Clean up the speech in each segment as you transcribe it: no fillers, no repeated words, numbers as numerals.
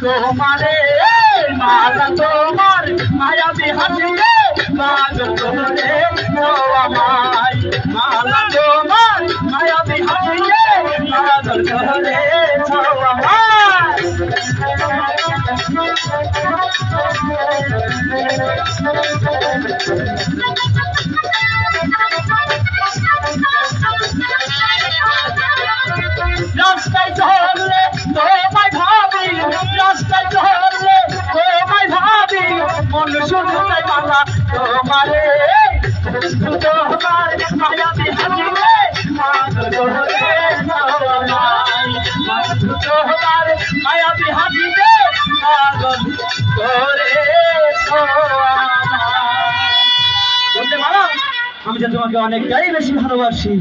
তোমারে মালা তোমার মায়াবী হাসিলে মাগো তোরে আমায় মালা তোমার মায়াবী হাসিলে মাগো তোরে রাস্তায় চললে তোমায় ভাবি রাস্তায় চললে তোমায় ভাবি মন শুধু চাই বাবা তোমারে তোমার মায়াবী হাসিলে মাগো তোরে তোমার মায়াবী হাসিলে মাগো তোরে বলতে পারো আমি যে তোমাকে অনেকটাই বেশি ভালোবাসি।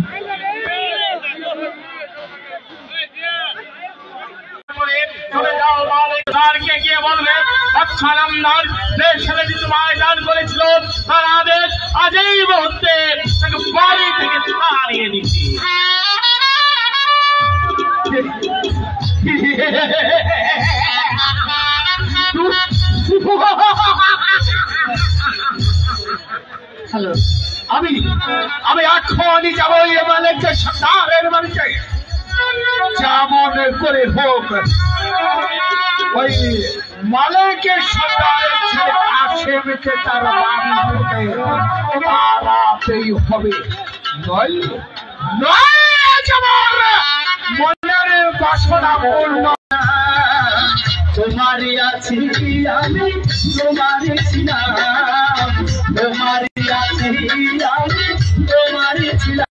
চলে যাও মালিককে গিয়ে বলবে সালামদার যে ছেলেটি তোমায় দান করেছিল তার আদেশ আজ এই মুহূর্তে তাকে বাড়ি থেকে তাড়িয়ে দিচ্ছি। হ্যালো আমি এখনই যাবো এই মালিকের সর্দারের বাড়িতে যেমন করে হোক ওই মালিকের সর্দারের ছেলে আশেমিকে তার বাড়ি তাড়াতেই হবে নয় মনের বাসনা পূর্ণ তোমারই আছি আমি তোমারই ছিলাম তোমারই আছি আমি তোমারই ছিলাম।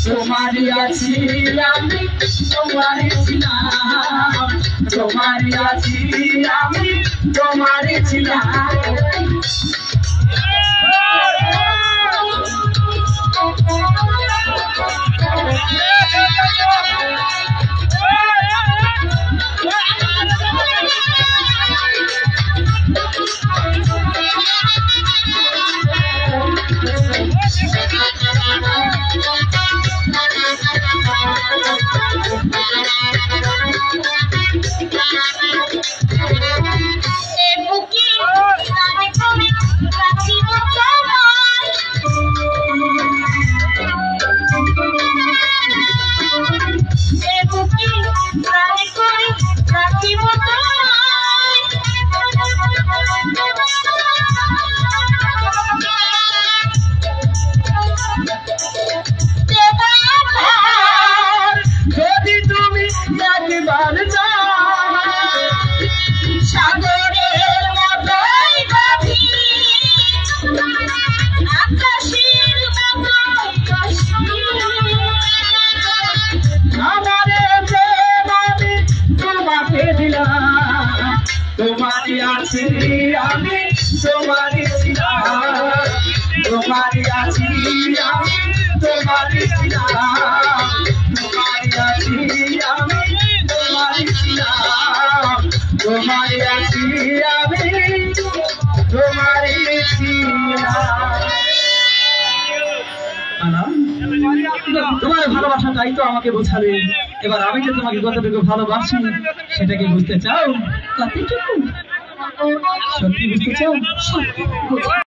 তোমারই আছি আমি তোমারই ছিলাম তোমারই আছি আমি তোমারই ছিলাম। বুকি আছি আমি তোমারই ছিলাম, তোমারই আছি আমি তোমারই ছিলাম, তোমারই আছি আমি তোমারই ছিলাম, তোমারই আছি আমি তোমারই ছিলাম। তোমার ভালোবাসাটাই তো আমাকে বোঝাবে, এবার আমি যে তোমাকে কতটুকু ভালোবাসি সেটা কি বুঝতে চাও? কতটুকু সত্যি বুঝতে চাও?